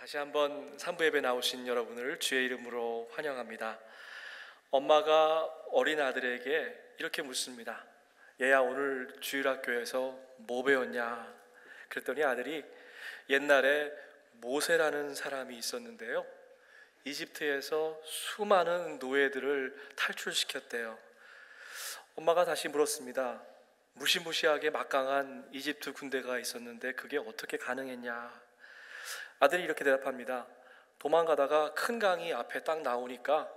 다시 한번 산부 예배 나오신 여러분을 주의 이름으로 환영합니다. 엄마가 어린 아들에게 이렇게 묻습니다. 얘야, 오늘 주일학교에서 뭐 배웠냐? 그랬더니 아들이 옛날에 모세라는 사람이 있었는데요, 이집트에서 수많은 노예들을 탈출시켰대요. 엄마가 다시 물었습니다. 무시무시하게 막강한 이집트 군대가 있었는데 그게 어떻게 가능했냐? 아들이 이렇게 대답합니다. 도망가다가 큰 강이 앞에 딱 나오니까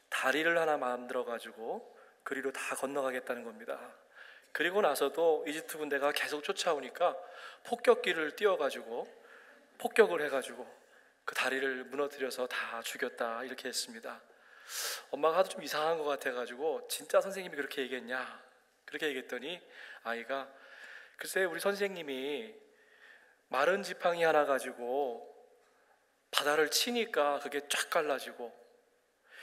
다리를 하나 만들어가지고 그리로 다 건너가겠다는 겁니다. 그리고 나서도 이집트 군대가 계속 쫓아오니까 폭격기를 띄워가지고 폭격을 해가지고 그 다리를 무너뜨려서 다 죽였다, 이렇게 했습니다. 엄마가 하도 좀 이상한 것 같아가지고 진짜 선생님이 그렇게 얘기했냐? 그렇게 얘기했더니 아이가 글쎄, 우리 선생님이 마른 지팡이 하나 가지고 바다를 치니까 그게 쫙 갈라지고,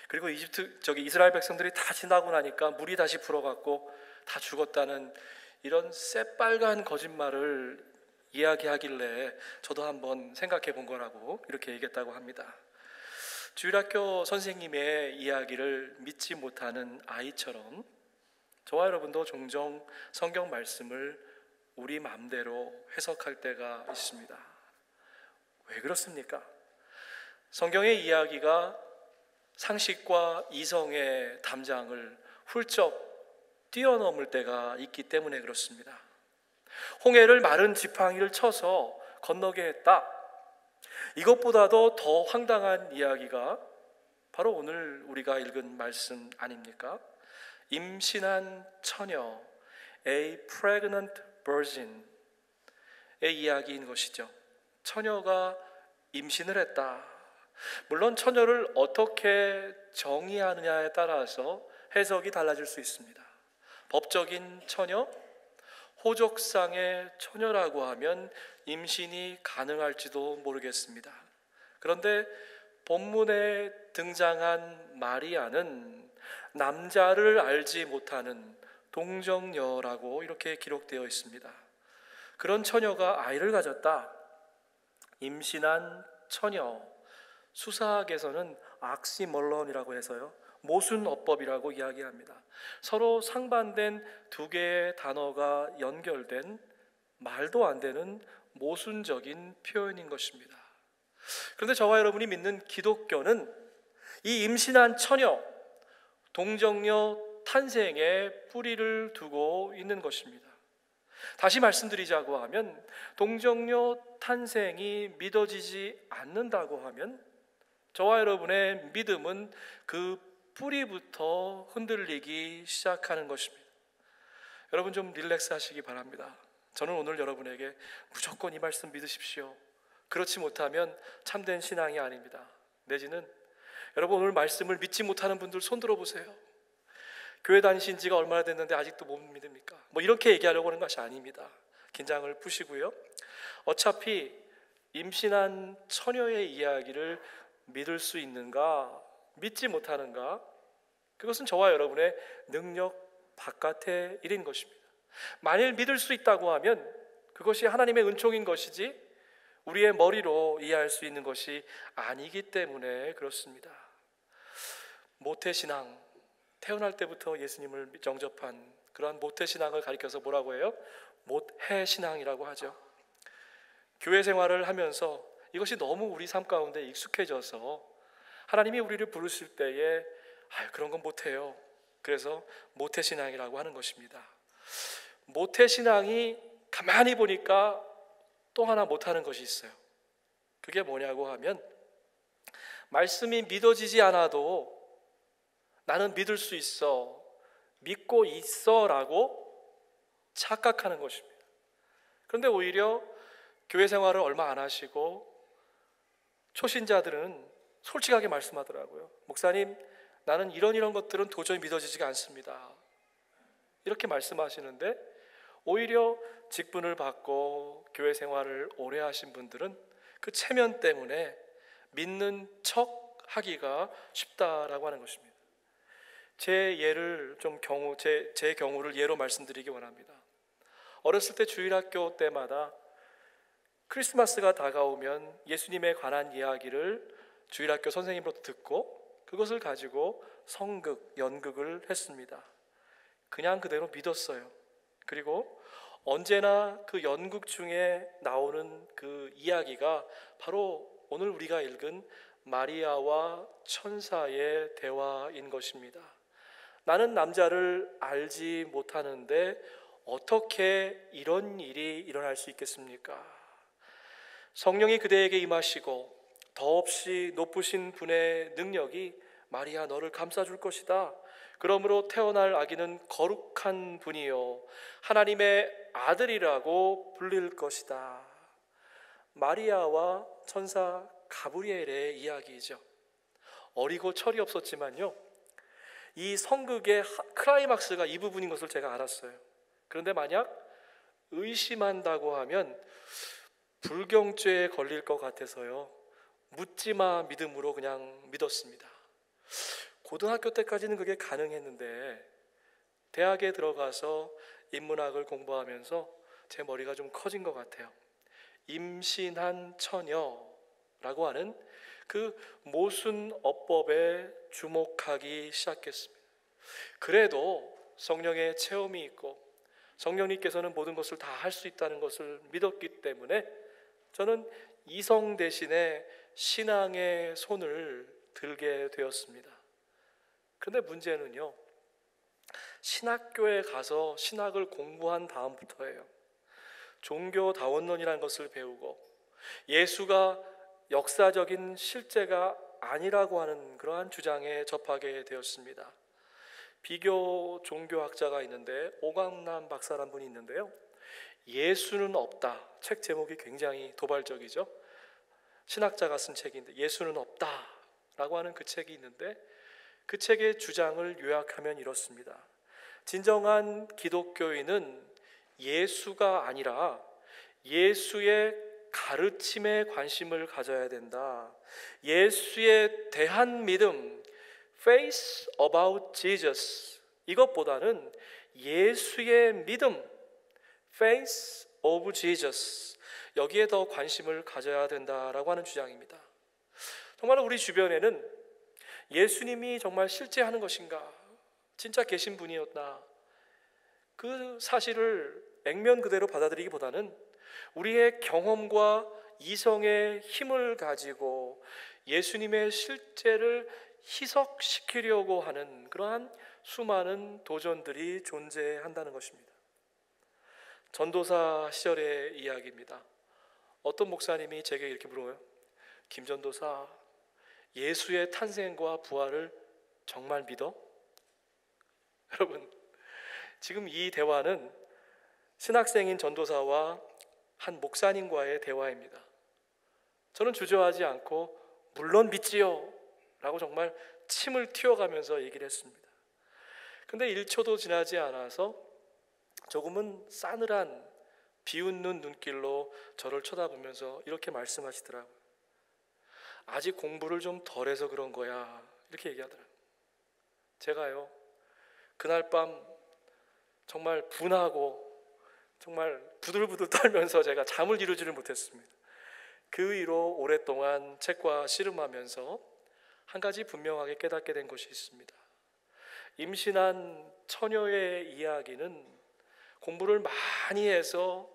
그리고 이스라엘 백성들이 다 지나고 나니까 물이 다시 불어갖고 다 죽었다는 이런 새빨간 거짓말을 이야기하길래 저도 한번 생각해 본 거라고 이렇게 얘기했다고 합니다. 주일학교 선생님의 이야기를 믿지 못하는 아이처럼 저와 여러분도 종종 성경 말씀을 우리 마음대로 해석할 때가 있습니다. 왜 그렇습니까? 성경의 이야기가 상식과 이성의 담장을 훌쩍 뛰어넘을 때가 있기 때문에 그렇습니다. 홍해를 마른 지팡이를 쳐서 건너게 했다. 이것보다도 더 황당한 이야기가 바로 오늘 우리가 읽은 말씀 아닙니까? 임신한 처녀, a pregnant virgin의 이야기인 것이죠. 처녀가 임신을 했다. 물론 처녀를 어떻게 정의하느냐에 따라서 해석이 달라질 수 있습니다. 법적인 처녀, 호적상의 처녀라고 하면 임신이 가능할지도 모르겠습니다. 그런데 본문에 등장한 마리아는 남자를 알지 못하는 동정녀라고 이렇게 기록되어 있습니다. 그런 처녀가 아이를 가졌다. 임신한 처녀, 수사학에서는 악시멀런이라고 해서요, 모순어법이라고 이야기합니다. 서로 상반된 두 개의 단어가 연결된 말도 안 되는 모순적인 표현인 것입니다. 그런데 저와 여러분이 믿는 기독교는 이 임신한 처녀, 동정녀 탄생에 뿌리를 두고 있는 것입니다. 다시 말씀드리자고 하면 동정녀 탄생이 믿어지지 않는다고 하면 저와 여러분의 믿음은 그 뿌리부터 흔들리기 시작하는 것입니다. 여러분 좀 릴렉스 하시기 바랍니다. 저는 오늘 여러분에게 무조건 이 말씀 믿으십시오, 그렇지 못하면 참된 신앙이 아닙니다. 내지는 여러분 오늘 말씀을 믿지 못하는 분들 손 들어보세요. 교회 다니신 지가 얼마나 됐는데 아직도 못 믿습니까? 이렇게 얘기하려고 하는 것이 아닙니다. 긴장을 푸시고요. 어차피 임신한 처녀의 이야기를 믿을 수 있는가, 믿지 못하는가, 그것은 저와 여러분의 능력 바깥의 일인 것입니다. 만일 믿을 수 있다고 하면 그것이 하나님의 은총인 것이지 우리의 머리로 이해할 수 있는 것이 아니기 때문에 그렇습니다. 모태신앙, 태어날 때부터 예수님을 영접한 그러한 모태신앙을 가리켜서 뭐라고 해요? 모태신앙이라고 하죠. 교회 생활을 하면서 이것이 너무 우리 삶 가운데 익숙해져서 하나님이 우리를 부르실 때에 그런 건 못해요. 그래서 모태신앙이라고 하는 것입니다. 모태신앙이 가만히 보니까 또 하나 못하는 것이 있어요. 그게 뭐냐고 하면 말씀이 믿어지지 않아도 나는 믿을 수 있어, 믿고 있어 라고 착각하는 것입니다. 그런데 오히려 교회 생활을 얼마 안 하시고 초신자들은 솔직하게 말씀하더라고요. 목사님, 나는 이런 것들은 도저히 믿어지지가 않습니다, 이렇게 말씀하시는데 오히려 직분을 받고 교회 생활을 오래 하신 분들은 그 체면 때문에 믿는 척 하기가 쉽다라고 하는 것입니다. 제 경우를 예로 말씀드리기 원합니다. 어렸을 때 주일학교 때마다 크리스마스가 다가오면 예수님에 관한 이야기를 주일학교 선생님으로부터 듣고 그것을 가지고 성극, 연극을 했습니다. 그냥 그대로 믿었어요. 그리고 언제나 그 연극 중에 나오는 그 이야기가 바로 오늘 우리가 읽은 마리아와 천사의 대화인 것입니다. 나는 남자를 알지 못하는데 어떻게 이런 일이 일어날 수 있겠습니까? 성령이 그대에게 임하시고 더없이 높으신 분의 능력이 마리아 너를 감싸줄 것이다. 그러므로 태어날 아기는 거룩한 분이요 하나님의 아들이라고 불릴 것이다. 마리아와 천사 가브리엘의 이야기이죠. 어리고 철이 없었지만요, 이 성극의 클라이막스가 이 부분인 것을 제가 알았어요. 그런데 만약 의심한다고 하면 불경죄에 걸릴 것 같아서요, 묻지마 믿음으로 그냥 믿었습니다. 고등학교 때까지는 그게 가능했는데 대학에 들어가서 인문학을 공부하면서 제 머리가 좀 커진 것 같아요. 임신한 처녀라고 하는 그 모순어법에 주목하기 시작했습니다. 그래도 성령의 체험이 있고 성령님께서는 모든 것을 다 할 수 있다는 것을 믿었기 때문에 저는 이성 대신에 신앙의 손을 들게 되었습니다. 그런데 문제는요, 신학교에 가서 신학을 공부한 다음부터예요. 종교다원론이라는 것을 배우고 예수가 역사적인 실제가 아니라고 하는 그러한 주장에 접하게 되었습니다. 비교 종교학자가 있는데 오광남 박사라는 분이 있는데요, 예수는 없다, 책 제목이 굉장히 도발적이죠. 신학자가 쓴 책인데 예수는 없다 라고 하는 그 책이 있는데 그 책의 주장을 요약하면 이렇습니다. 진정한 기독교인은 예수가 아니라 예수의 가르침에 관심을 가져야 된다. 예수에 대한 믿음, faith about Jesus, 이것보다는 예수의 믿음, faith of Jesus, 여기에 더 관심을 가져야 된다라고 하는 주장입니다. 정말 우리 주변에는 예수님이 정말 실제하는 것인가, 진짜 계신 분이었나, 그 사실을 액면 그대로 받아들이기보다는 우리의 경험과 이성의 힘을 가지고 예수님의 실제를 희석시키려고 하는 그러한 수많은 도전들이 존재한다는 것입니다. 전도사 시절의 이야기입니다. 어떤 목사님이 제게 이렇게 물어요. 김 전도사, 예수의 탄생과 부활을 정말 믿어? 여러분, 지금 이 대화는 신학생인 전도사와 한 목사님과의 대화입니다. 저는 주저하지 않고 물론 믿지요 라고 정말 침을 튀어가면서 얘기를 했습니다. 근데 1초도 지나지 않아서 조금은 싸늘한 비웃는 눈길로 저를 쳐다보면서 이렇게 말씀하시더라고요. 아직 공부를 좀 덜해서 그런 거야, 이렇게 얘기하더라고요. 제가요, 그날 밤 정말 분하고 정말 부들부들 떨면서 제가 잠을 이루지를 못했습니다. 그 이후로 오랫동안 책과 씨름하면서 한 가지 분명하게 깨닫게 된 것이 있습니다. 임신한 처녀의 이야기는 공부를 많이 해서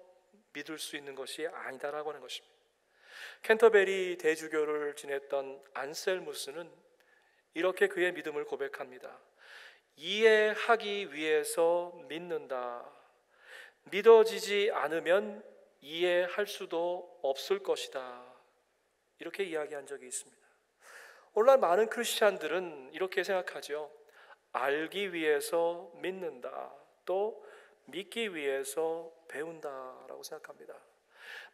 믿을 수 있는 것이 아니다라고 하는 것입니다. 캔터베리 대주교를 지냈던 안셀무스는 이렇게 그의 믿음을 고백합니다. 이해하기 위해서 믿는다. 믿어지지 않으면 이해할 수도 없을 것이다. 이렇게 이야기한 적이 있습니다. 오늘날 많은 크리스찬들은 이렇게 생각하죠. 알기 위해서 믿는다. 또 믿기 위해서 배운다라고 생각합니다.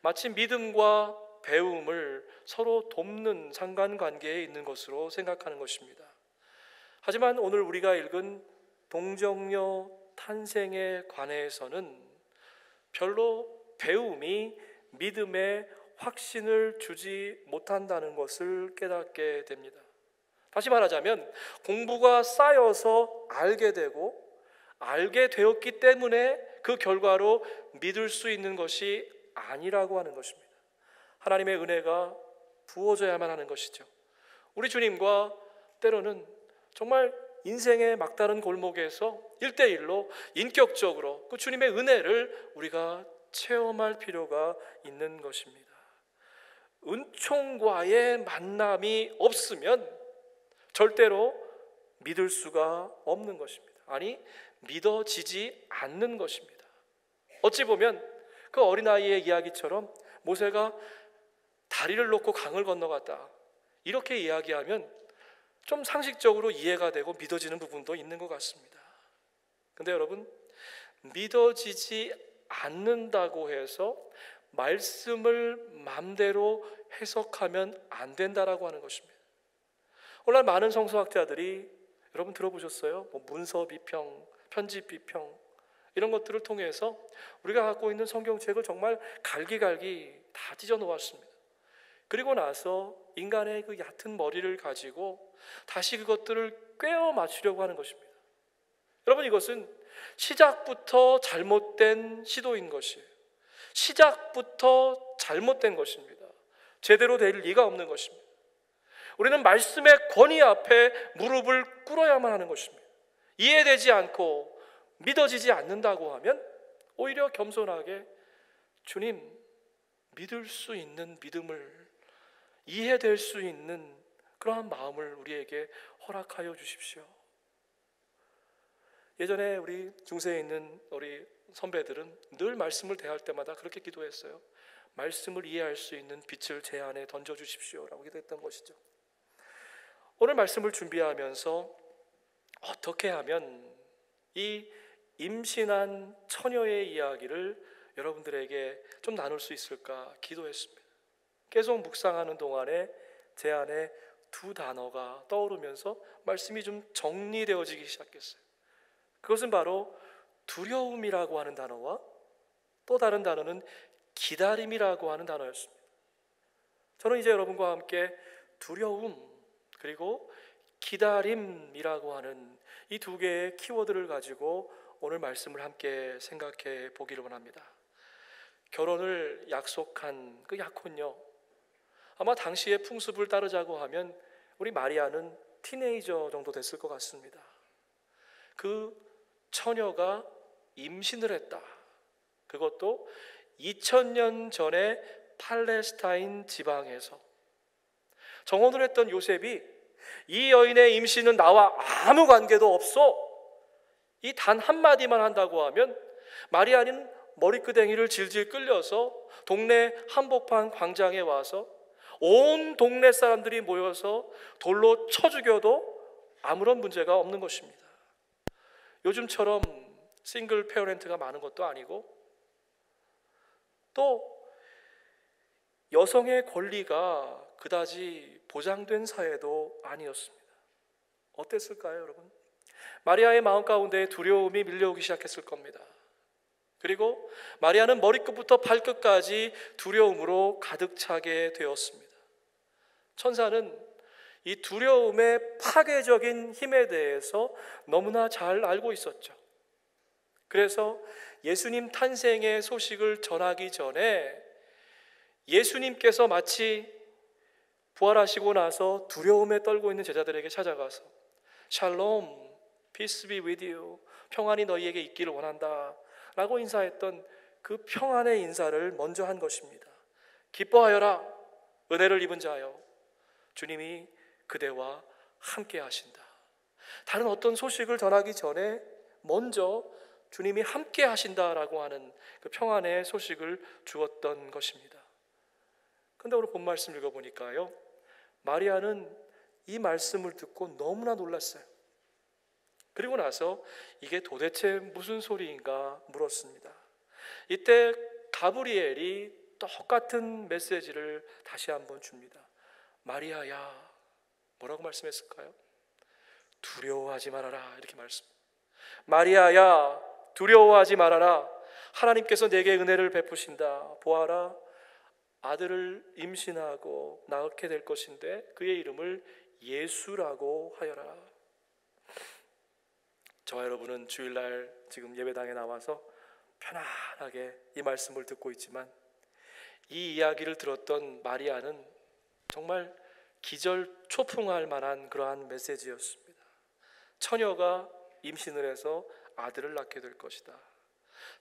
마치 믿음과 배움을 서로 돕는 상관관계에 있는 것으로 생각하는 것입니다. 하지만 오늘 우리가 읽은 동정녀 탄생에 관해서는 별로 배움이 믿음에 확신을 주지 못한다는 것을 깨닫게 됩니다. 다시 말하자면 공부가 쌓여서 알게 되고 알게 되었기 때문에 그 결과로 믿을 수 있는 것이 아니라고 하는 것입니다. 하나님의 은혜가 부어져야만 하는 것이죠. 우리 주님과 때로는 정말 인생의 막다른 골목에서 1대1로 인격적으로 그 주님의 은혜를 우리가 체험할 필요가 있는 것입니다. 은총과의 만남이 없으면 절대로 믿을 수가 없는 것입니다. 아니, 믿어지지 않는 것입니다. 어찌 보면 그 어린아이의 이야기처럼 모세가 다리를 놓고 강을 건너갔다, 이렇게 이야기하면 좀 상식적으로 이해가 되고 믿어지는 부분도 있는 것 같습니다. 근데 여러분, 믿어지지 않는다고 해서 말씀을 마음대로 해석하면 안 된다라고 하는 것입니다. 오늘날 많은 성서학자들이, 여러분 들어보셨어요? 문서 비평, 편집 비평, 이런 것들을 통해서 우리가 갖고 있는 성경책을 정말 갈기갈기 다 찢어 놓았습니다. 그리고 나서 인간의 그 얕은 머리를 가지고 다시 그것들을 꿰어 맞추려고 하는 것입니다. 여러분, 이것은 시작부터 잘못된 시도인 것이에요. 시작부터 잘못된 것입니다. 제대로 될 리가 없는 것입니다. 우리는 말씀의 권위 앞에 무릎을 꿇어야만 하는 것입니다. 이해되지 않고 믿어지지 않는다고 하면 오히려 겸손하게 주님, 믿을 수 있는 믿음을, 이해될 수 있는 그러한 마음을 우리에게 허락하여 주십시오. 예전에 우리 중세에 있는 우리 선배들은 늘 말씀을 대할 때마다 그렇게 기도했어요. 말씀을 이해할 수 있는 빛을 제 안에 던져주십시오라고 기도했던 것이죠. 오늘 말씀을 준비하면서 어떻게 하면 이 임신한 처녀의 이야기를 여러분들에게 좀 나눌 수 있을까 기도했습니다. 계속 묵상하는 동안에 제 안에 두 단어가 떠오르면서 말씀이 좀 정리되어지기 시작했어요. 그것은 바로 두려움이라고 하는 단어와 또 다른 단어는 기다림이라고 하는 단어였습니다. 저는 이제 여러분과 함께 두려움 그리고 기다림이라고 하는 이 두 개의 키워드를 가지고 오늘 말씀을 함께 생각해 보기를 원합니다. 결혼을 약속한 그 약혼녀, 아마 당시의 풍습을 따르자고 하면 우리 마리아는 티네이저 정도 됐을 것 같습니다. 그 처녀가 임신을 했다. 그것도 2000년 전에 팔레스타인 지방에서. 정혼을 했던 요셉이 이 여인의 임신은 나와 아무 관계도 없어, 이 단 한마디만 한다고 하면 마리아는 머리끄댕이를 질질 끌려서 동네 한복판 광장에 와서 온 동네 사람들이 모여서 돌로 쳐 죽여도 아무런 문제가 없는 것입니다. 요즘처럼 싱글 페어런트가 많은 것도 아니고 또 여성의 권리가 그다지 보장된 사회도 아니었습니다. 어땠을까요, 여러분? 마리아의 마음 가운데 두려움이 밀려오기 시작했을 겁니다. 그리고 마리아는 머리끝부터 발끝까지 두려움으로 가득 차게 되었습니다. 천사는 이 두려움의 파괴적인 힘에 대해서 너무나 잘 알고 있었죠. 그래서 예수님 탄생의 소식을 전하기 전에 예수님께서 마치 부활하시고 나서 두려움에 떨고 있는 제자들에게 찾아가서 샬롬, peace be with you, 평안이 너희에게 있기를 원한다 라고 인사했던 그 평안의 인사를 먼저 한 것입니다. 기뻐하여라, 은혜를 입은 자여, 주님이 그대와 함께 하신다. 다른 어떤 소식을 전하기 전에 먼저 주님이 함께 하신다라고 하는 그 평안의 소식을 주었던 것입니다. 그런데 오늘 본 말씀 읽어보니까요, 마리아는 이 말씀을 듣고 너무나 놀랐어요. 그리고 나서 이게 도대체 무슨 소리인가 물었습니다. 이때 가브리엘이 똑같은 메시지를 다시 한번 줍니다. 마리아야, 뭐라고 말씀했을까요? 두려워하지 말아라, 이렇게 말씀. 마리아야, 두려워하지 말아라. 하나님께서 내게 은혜를 베푸신다. 보아라, 아들을 임신하고 낳게 될 것인데 그의 이름을 예수라고 하여라. 저와 여러분은 주일날 지금 예배당에 나와서 편안하게 이 말씀을 듣고 있지만 이 이야기를 들었던 마리아는 정말 기절초풍할 만한 그러한 메시지였습니다. 처녀가 임신을 해서 아들을 낳게 될 것이다.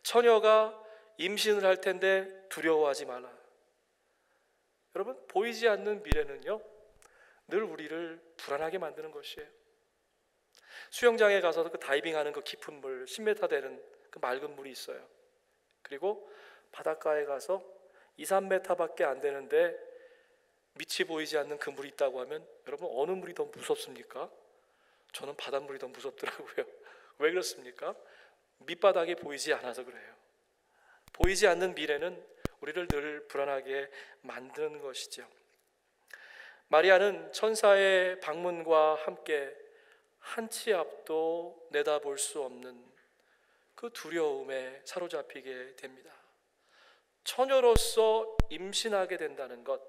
처녀가 임신을 할 텐데 두려워하지 말라. 여러분, 보이지 않는 미래는요, 늘 우리를 불안하게 만드는 것이에요. 수영장에 가서 그 다이빙하는 그 깊은 물, 10m 되는 그 맑은 물이 있어요. 그리고 바닷가에 가서 2, 3m밖에 안 되는데 밑이 보이지 않는 그 물이 있다고 하면 여러분, 어느 물이 더 무섭습니까? 저는 바닷물이 더 무섭더라고요. 왜 그렇습니까? 밑바닥이 보이지 않아서 그래요. 보이지 않는 미래는 우리를 늘 불안하게 만드는 것이죠. 마리아는 천사의 방문과 함께 한 치 앞도 내다볼 수 없는 그 두려움에 사로잡히게 됩니다. 처녀로서 임신하게 된다는 것,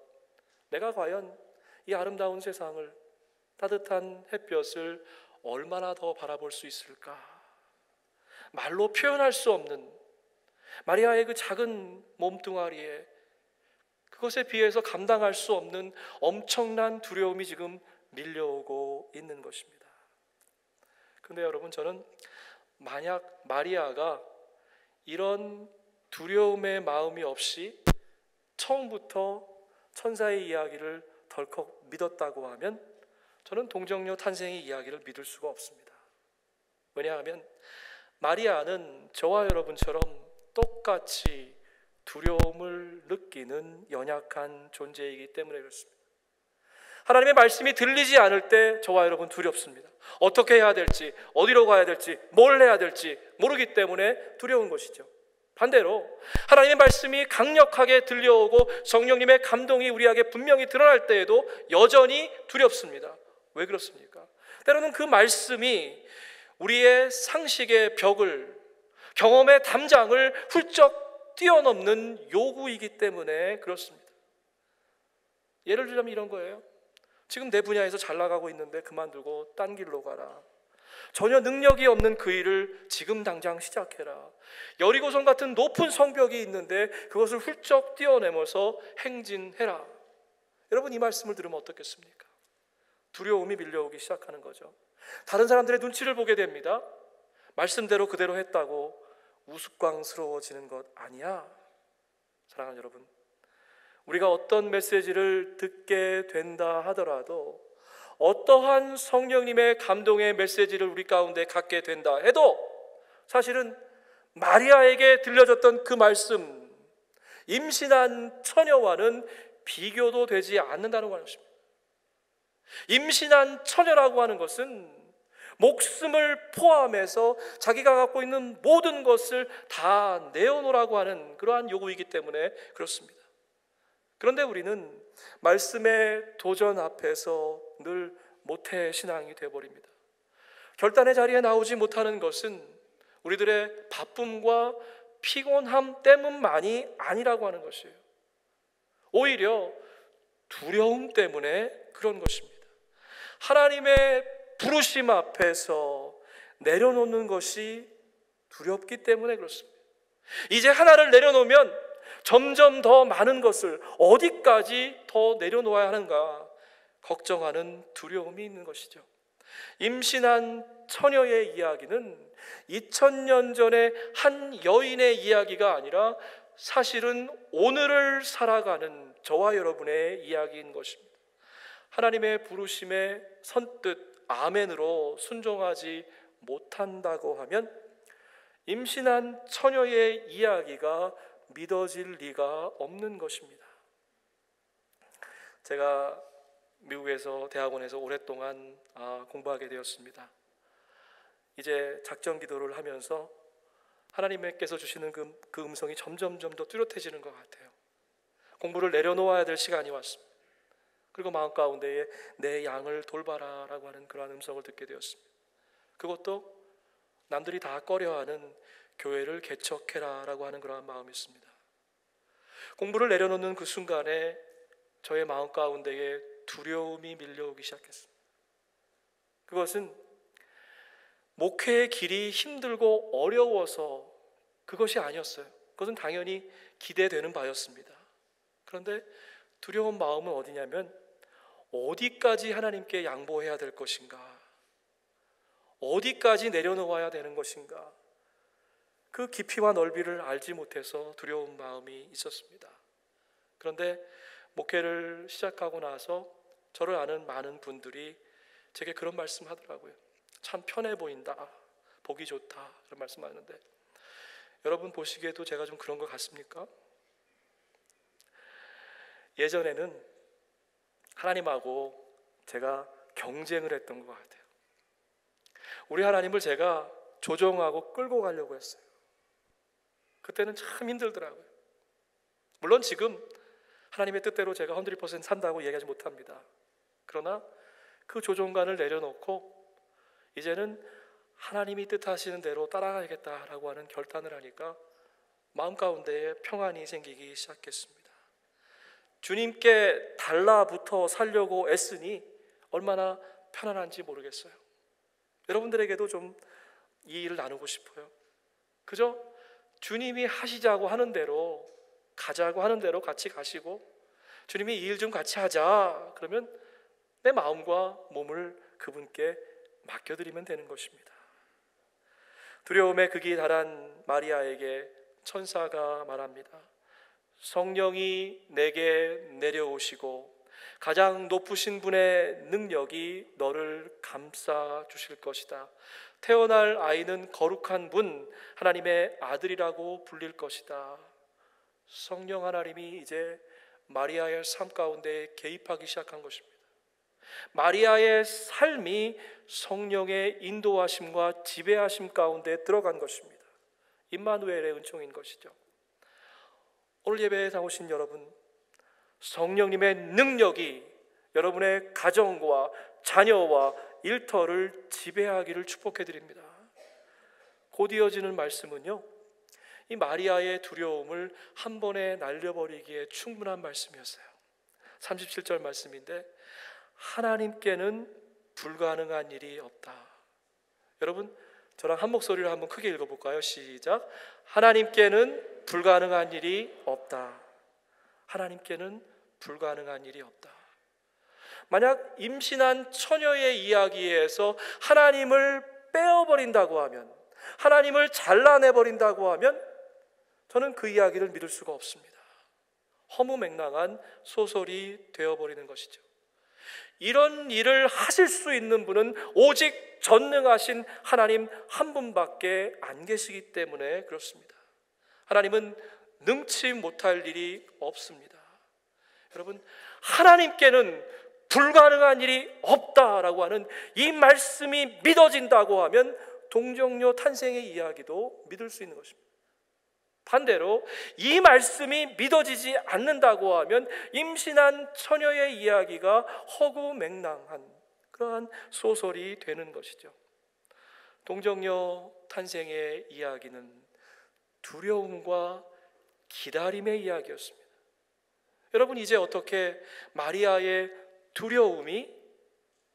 내가 과연 이 아름다운 세상을, 따뜻한 햇볕을 얼마나 더 바라볼 수 있을까? 말로 표현할 수 없는 마리아의 그 작은 몸뚱아리에 그것에 비해서 감당할 수 없는 엄청난 두려움이 지금 밀려오고 있는 것입니다. 그런데 여러분, 저는 만약 마리아가 이런 두려움의 마음이 없이 처음부터 천사의 이야기를 덜컥 믿었다고 하면 저는 동정녀 탄생의 이야기를 믿을 수가 없습니다. 왜냐하면 마리아는 저와 여러분처럼 똑같이 두려움을 느끼는 연약한 존재이기 때문에 그렇습니다. 하나님의 말씀이 들리지 않을 때 저와 여러분 두렵습니다. 어떻게 해야 될지, 어디로 가야 될지, 뭘 해야 될지 모르기 때문에 두려운 것이죠. 반대로 하나님의 말씀이 강력하게 들려오고 성령님의 감동이 우리에게 분명히 드러날 때에도 여전히 두렵습니다. 왜 그렇습니까? 때로는 그 말씀이 우리의 상식의 벽을, 경험의 담장을 훌쩍 뛰어넘는 요구이기 때문에 그렇습니다. 예를 들자면 이런 거예요. 지금 내 분야에서 잘 나가고 있는데 그만두고 딴 길로 가라. 전혀 능력이 없는 그 일을 지금 당장 시작해라. 여리고성 같은 높은 성벽이 있는데 그것을 훌쩍 뛰어넘어서 행진해라. 여러분, 이 말씀을 들으면 어떻겠습니까? 두려움이 밀려오기 시작하는 거죠. 다른 사람들의 눈치를 보게 됩니다. 말씀대로 그대로 했다고 우스꽝스러워지는 것 아니야. 사랑하는 여러분, 우리가 어떤 메시지를 듣게 된다 하더라도, 어떠한 성령님의 감동의 메시지를 우리 가운데 갖게 된다 해도 사실은 마리아에게 들려졌던 그 말씀, 임신한 처녀와는 비교도 되지 않는다는 것입니다. 임신한 처녀라고 하는 것은 목숨을 포함해서 자기가 갖고 있는 모든 것을 다 내어놓으라고 하는 그러한 요구이기 때문에 그렇습니다. 그런데 우리는 말씀의 도전 앞에서 늘 모태신앙이 되어버립니다. 결단의 자리에 나오지 못하는 것은 우리들의 바쁨과 피곤함 때문만이 아니라고 하는 것이에요. 오히려 두려움 때문에 그런 것입니다. 하나님의 부르심 앞에서 내려놓는 것이 두렵기 때문에 그렇습니다. 이제 하나를 내려놓으면 점점 더 많은 것을 어디까지 더 내려놓아야 하는가 걱정하는 두려움이 있는 것이죠. 임신한 처녀의 이야기는 2000년 전의 한 여인의 이야기가 아니라 사실은 오늘을 살아가는 저와 여러분의 이야기인 것입니다. 하나님의 부르심에 선뜻 아멘으로 순종하지 못한다고 하면 임신한 처녀의 이야기가 믿어질 리가 없는 것입니다. 제가 미국에서 대학원에서 오랫동안 공부하게 되었습니다. 이제 작전 기도를 하면서 하나님께서 주시는 그 음성이 점점 더 뚜렷해지는 것 같아요. 공부를 내려놓아야 될 시간이 왔습니다. 그리고 마음 가운데에 내 양을 돌봐라 라고 하는 그러한 음성을 듣게 되었습니다. 그것도 남들이 다 꺼려하는 교회를 개척해라 라고 하는 그러한 마음이었습니다. 공부를 내려놓는 그 순간에 저의 마음 가운데에 두려움이 밀려오기 시작했습니다. 그것은 목회의 길이 힘들고 어려워서 그것이 아니었어요. 그것은 당연히 기대되는 바였습니다. 그런데 두려운 마음은 어디냐면 어디까지 하나님께 양보해야 될 것인가, 어디까지 내려놓아야 되는 것인가, 그 깊이와 넓이를 알지 못해서 두려운 마음이 있었습니다. 그런데 목회를 시작하고 나서 저를 아는 많은 분들이 제게 그런 말씀 하더라고요. 참 편해 보인다, 보기 좋다, 그런 말씀 하는데, 여러분 보시기에도 제가 좀 그런 것 같습니까? 예전에는 하나님하고 제가 경쟁을 했던 것 같아요. 우리 하나님을 제가 조종하고 끌고 가려고 했어요. 그때는 참 힘들더라고요. 물론 지금 하나님의 뜻대로 제가 100% 산다고 얘기하지 못합니다. 그러나 그 조종관을 내려놓고 이제는 하나님이 뜻하시는 대로 따라가야겠다라고 하는 결단을 하니까 마음 가운데에 평안이 생기기 시작했습니다. 주님께 달라붙어 살려고 애쓰니 얼마나 편안한지 모르겠어요. 여러분들에게도 좀 이 일을 나누고 싶어요. 그저 주님이 하시자고 하는 대로, 가자고 하는 대로 같이 가시고, 주님이 이 일 좀 같이 하자 그러면 내 마음과 몸을 그분께 맡겨드리면 되는 것입니다. 두려움의 극이 달한 마리아에게 천사가 말합니다. 성령이 내게 내려오시고 가장 높으신 분의 능력이 너를 감싸 주실 것이다. 태어날 아이는 거룩한 분, 하나님의 아들이라고 불릴 것이다. 성령 하나님이 이제 마리아의 삶 가운데 개입하기 시작한 것입니다. 마리아의 삶이 성령의 인도하심과 지배하심 가운데 들어간 것입니다. 임마누엘의 은총인 것이죠. 오늘 예배에 나오신 여러분, 성령님의 능력이 여러분의 가정과 자녀와 일터를 지배하기를 축복해 드립니다. 곧 이어지는 말씀은요, 이 마리아의 두려움을 한 번에 날려버리기에 충분한 말씀이었어요. 37절 말씀인데, 하나님께는 불가능한 일이 없다. 여러분, 저랑 한 목소리로 한번 크게 읽어볼까요? 시작. 하나님께는 불가능한 일이 없다. 하나님께는 불가능한 일이 없다. 만약 임신한 처녀의 이야기에서 하나님을 빼어버린다고 하면, 하나님을 잘라내버린다고 하면 저는 그 이야기를 믿을 수가 없습니다. 허무맹랑한 소설이 되어버리는 것이죠. 이런 일을 하실 수 있는 분은 오직 전능하신 하나님 한 분밖에 안 계시기 때문에 그렇습니다. 하나님은 능치 못할 일이 없습니다. 여러분, 하나님께는 불가능한 일이 없다라고 하는 이 말씀이 믿어진다고 하면 동정녀 탄생의 이야기도 믿을 수 있는 것입니다. 반대로 이 말씀이 믿어지지 않는다고 하면 임신한 처녀의 이야기가 허구맹랑한 그러한 소설이 되는 것이죠. 동정녀 탄생의 이야기는 두려움과 기다림의 이야기였습니다. 여러분, 이제 어떻게 마리아의 두려움이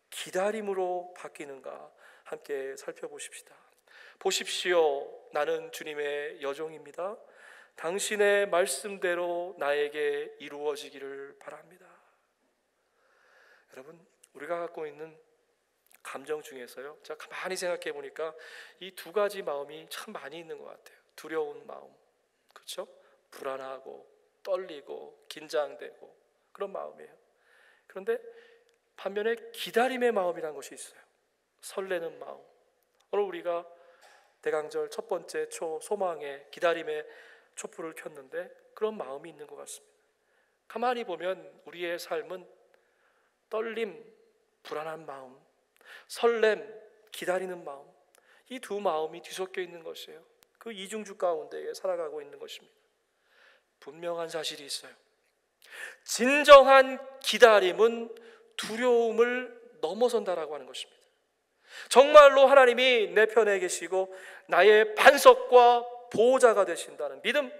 기다림으로 바뀌는가 함께 살펴보십시다. 보십시오, 나는 주님의 여종입니다. 당신의 말씀대로 나에게 이루어지기를 바랍니다. 여러분, 우리가 갖고 있는 감정 중에서요, 제가 가만히 생각해 보니까 이 두 가지 마음이 참 많이 있는 것 같아요. 두려운 마음, 그렇죠? 불안하고 떨리고 긴장되고 그런 마음이에요. 그런데 반면에 기다림의 마음이라는 것이 있어요. 설레는 마음. 오늘 우리가 대강절 첫 번째 소망의 기다림의 촛불을 켰는데 그런 마음이 있는 것 같습니다. 가만히 보면 우리의 삶은 떨림, 불안한 마음, 설렘, 기다리는 마음, 이 두 마음이 뒤섞여 있는 것이에요. 그 이중주 가운데 살아가고 있는 것입니다. 분명한 사실이 있어요. 진정한 기다림은 두려움을 넘어선다라고 하는 것입니다. 정말로 하나님이 내 편에 계시고 나의 반석과 보호자가 되신다는 믿음,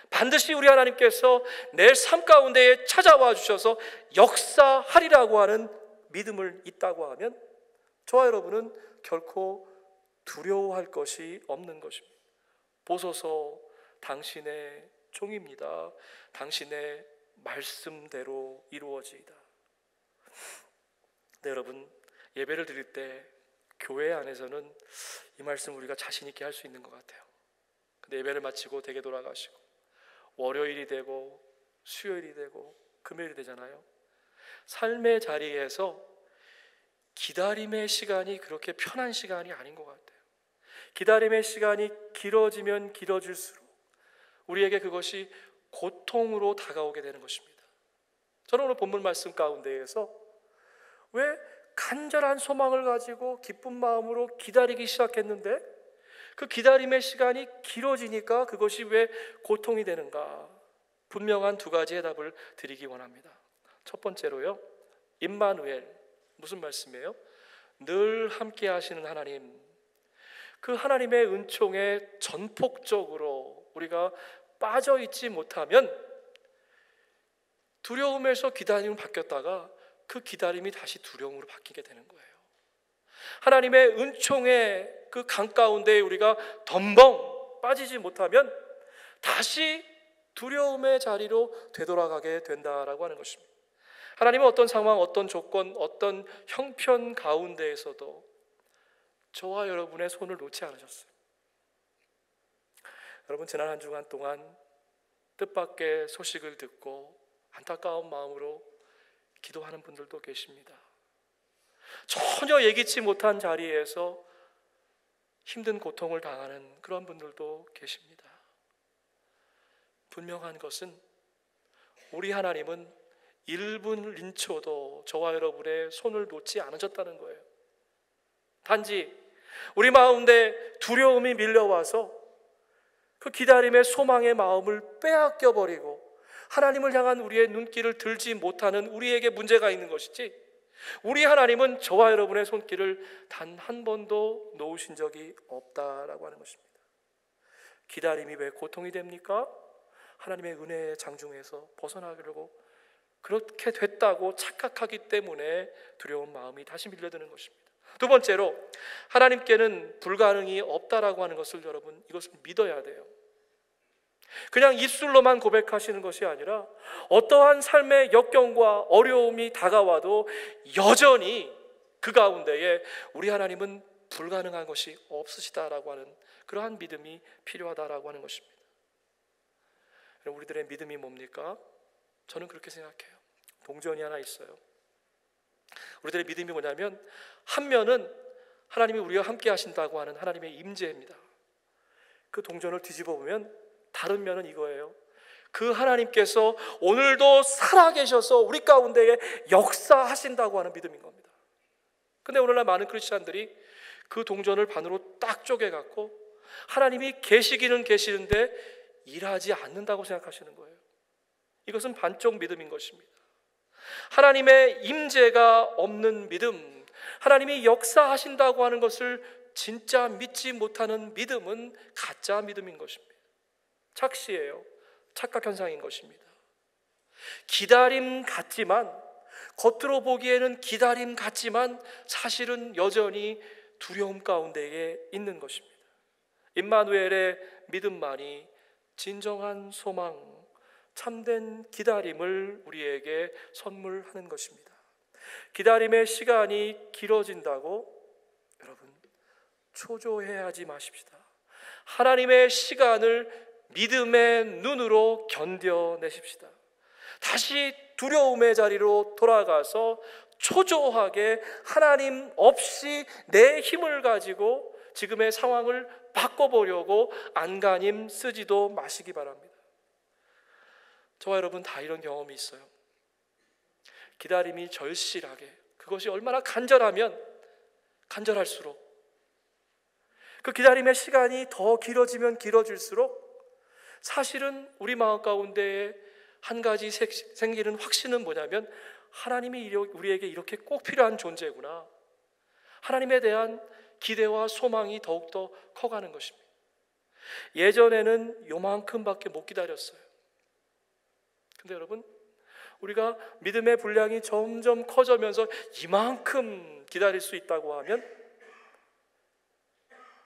반드시 우리 하나님께서 내 삶 가운데에 찾아와 주셔서 역사하리라고 하는 믿음을 있다고 하면 저와 여러분은 결코 두려워할 것이 없는 것입니다. 보소서, 당신의 종입니다. 당신의 말씀대로 이루어지이다. 네, 여러분, 예배를 드릴 때 교회 안에서는 이 말씀 우리가 자신 있게 할 수 있는 것 같아요. 근데 예배를 마치고 댁에 돌아가시고 월요일이 되고 수요일이 되고 금요일이 되잖아요. 삶의 자리에서 기다림의 시간이 그렇게 편한 시간이 아닌 것 같아요. 기다림의 시간이 길어지면 길어질수록 우리에게 그것이 고통으로 다가오게 되는 것입니다. 저는 오늘 본문 말씀 가운데에서 왜 간절한 소망을 가지고 기쁜 마음으로 기다리기 시작했는데 그 기다림의 시간이 길어지니까 그것이 왜 고통이 되는가? 분명한 두 가지의 답을 드리기 원합니다. 첫 번째로요, 임마누엘, 무슨 말씀이에요? 늘 함께 하시는 하나님, 그 하나님의 은총에 전폭적으로 우리가 빠져 있지 못하면 두려움에서 기다림을 바뀌었다가 그 기다림이 다시 두려움으로 바뀌게 되는 거예요. 하나님의 은총의 그 강 가운데 우리가 덤벙 빠지지 못하면 다시 두려움의 자리로 되돌아가게 된다라고 하는 것입니다. 하나님은 어떤 상황, 어떤 조건, 어떤 형편 가운데에서도 저와 여러분의 손을 놓지 않으셨어요. 여러분, 지난 한 주간 동안 뜻밖의 소식을 듣고 안타까운 마음으로 기도하는 분들도 계십니다. 전혀 예기치 못한 자리에서 힘든 고통을 당하는 그런 분들도 계십니다. 분명한 것은 우리 하나님은 1분 1초도 저와 여러분의 손을 놓지 않으셨다는 거예요. 단지 우리 마음에 두려움이 밀려와서 그 기다림의 소망의 마음을 빼앗겨 버리고 하나님을 향한 우리의 눈길을 들지 못하는 우리에게 문제가 있는 것이지, 우리 하나님은 저와 여러분의 손길을 단 한 번도 놓으신 적이 없다라고 하는 것입니다. 기다림이 왜 고통이 됩니까? 하나님의 은혜의 장중에서 벗어나려고 그렇게 됐다고 착각하기 때문에 두려운 마음이 다시 밀려드는 것입니다. 두 번째로, 하나님께는 불가능이 없다라고 하는 것을 여러분, 이것을 믿어야 돼요. 그냥 입술로만 고백하시는 것이 아니라 어떠한 삶의 역경과 어려움이 다가와도 여전히 그 가운데에 우리 하나님은 불가능한 것이 없으시다라고 하는 그러한 믿음이 필요하다라고 하는 것입니다. 우리들의 믿음이 뭡니까? 저는 그렇게 생각해요. 동전이 하나 있어요. 우리들의 믿음이 뭐냐면, 한 면은 하나님이 우리와 함께 하신다고 하는 하나님의 임재입니다. 그 동전을 뒤집어 보면 다른 면은 이거예요. 그 하나님께서 오늘도 살아계셔서 우리 가운데에 역사하신다고 하는 믿음인 겁니다. 근데 오늘날 많은 크리스찬들이 그 동전을 반으로 딱 쪼개갖고 하나님이 계시기는 계시는데 일하지 않는다고 생각하시는 거예요. 이것은 반쪽 믿음인 것입니다. 하나님의 임재가 없는 믿음, 하나님이 역사하신다고 하는 것을 진짜 믿지 못하는 믿음은 가짜 믿음인 것입니다. 착시예요. 착각 현상인 것입니다. 기다림 같지만, 겉으로 보기에는 기다림 같지만 사실은 여전히 두려움 가운데에 있는 것입니다. 임마누엘의 믿음만이 진정한 소망, 참된 기다림을 우리에게 선물하는 것입니다. 기다림의 시간이 길어진다고 여러분 초조해하지 마십시다. 하나님의 시간을 믿음의 눈으로 견뎌내십시다. 다시 두려움의 자리로 돌아가서 초조하게 하나님 없이 내 힘을 가지고 지금의 상황을 바꿔보려고 안간힘 쓰지도 마시기 바랍니다. 저와 여러분 다 이런 경험이 있어요. 기다림이 절실하게, 그것이 얼마나 간절하면 간절할수록, 그 기다림의 시간이 더 길어지면 길어질수록 사실은 우리 마음 가운데에 한 가지 생기는 확신은 뭐냐면, 하나님이 우리에게 이렇게 꼭 필요한 존재구나, 하나님에 대한 기대와 소망이 더욱더 커가는 것입니다. 예전에는 요만큼밖에 못 기다렸어요. 근데 여러분, 우리가 믿음의 분량이 점점 커져면서 이만큼 기다릴 수 있다고 하면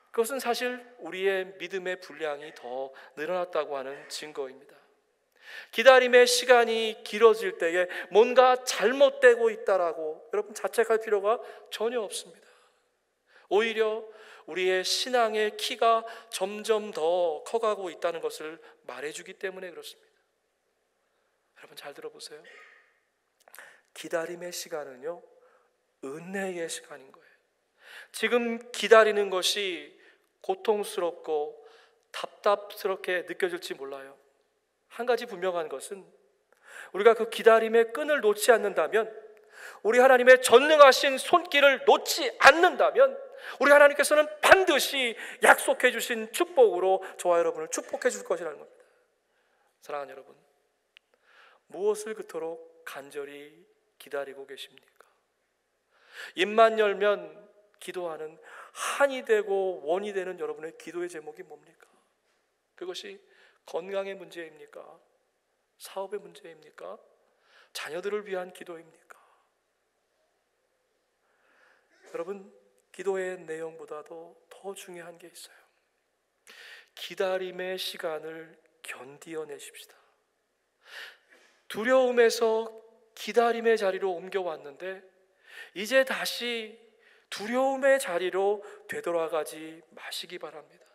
그것은 사실 우리의 믿음의 분량이 더 늘어났다고 하는 증거입니다. 기다림의 시간이 길어질 때에 뭔가 잘못되고 있다라고 여러분 자책할 필요가 전혀 없습니다. 오히려 우리의 신앙의 키가 점점 더 커가고 있다는 것을 말해주기 때문에 그렇습니다. 여러분 잘 들어보세요. 기다림의 시간은요, 은혜의 시간인 거예요. 지금 기다리는 것이 고통스럽고 답답스럽게 느껴질지 몰라요. 한 가지 분명한 것은 우리가 그 기다림의 끈을 놓지 않는다면, 우리 하나님의 전능하신 손길을 놓지 않는다면, 우리 하나님께서는 반드시 약속해 주신 축복으로 저와 여러분을 축복해 줄 것이라는 겁니다. 사랑하는 여러분, 무엇을 그토록 간절히 기다리고 계십니까? 입만 열면 기도하는 한이 되고 원이 되는 여러분의 기도의 제목이 뭡니까? 그것이 건강의 문제입니까? 사업의 문제입니까? 자녀들을 위한 기도입니까? 여러분, 기도의 내용보다도 더 중요한 게 있어요. 기다림의 시간을 견디어내십시다. 두려움에서 기다림의 자리로 옮겨왔는데 이제 다시 두려움의 자리로 되돌아가지 마시기 바랍니다.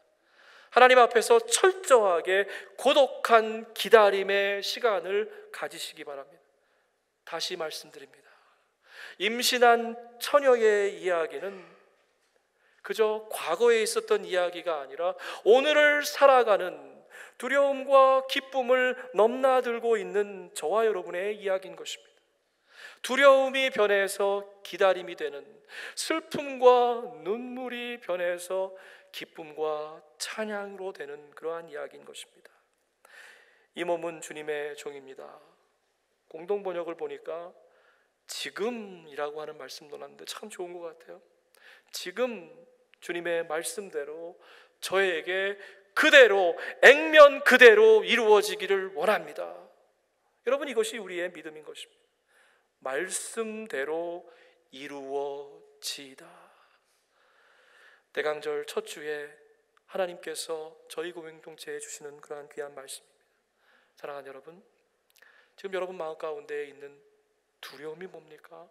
하나님 앞에서 철저하게 고독한 기다림의 시간을 가지시기 바랍니다. 다시 말씀드립니다. 임신한 처녀의 이야기는 그저 과거에 있었던 이야기가 아니라 오늘을 살아가는 두려움과 기쁨을 넘나들고 있는 저와 여러분의 이야기인 것입니다. 두려움이 변해서 기다림이 되는, 슬픔과 눈물이 변해서 기쁨과 찬양으로 되는 그러한 이야기인 것입니다. 이 몸은 주님의 종입니다. 공동 번역을 보니까 지금이라고 하는 말씀도 나왔는데 참 좋은 것 같아요. 지금 주님의 말씀대로 저에게 그대로 액면 그대로 이루어지기를 원합니다. 여러분, 이것이 우리의 믿음인 것입니다. 말씀대로 이루어지이다. 대강절 첫 주에 하나님께서 저희 공동체에 주시는 그러한 귀한 말씀입니다. 사랑하는 여러분, 지금 여러분 마음 가운데 있는 두려움이 뭡니까?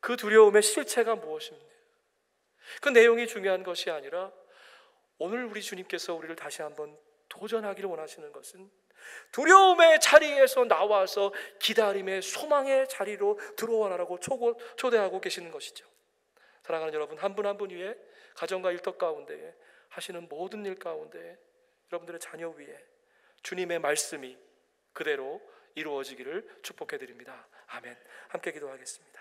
그 두려움의 실체가 무엇입니까? 그 내용이 중요한 것이 아니라 오늘 우리 주님께서 우리를 다시 한번 도전하기를 원하시는 것은 두려움의 자리에서 나와서 기다림의 소망의 자리로 들어와라라고 초대하고 계시는 것이죠. 사랑하는 여러분, 한 분 한 분 위에, 가정과 일터 가운데 하시는 모든 일 가운데 여러분들의 자녀 위에 주님의 말씀이 그대로 이루어지기를 축복해 드립니다. 아멘. 함께 기도하겠습니다.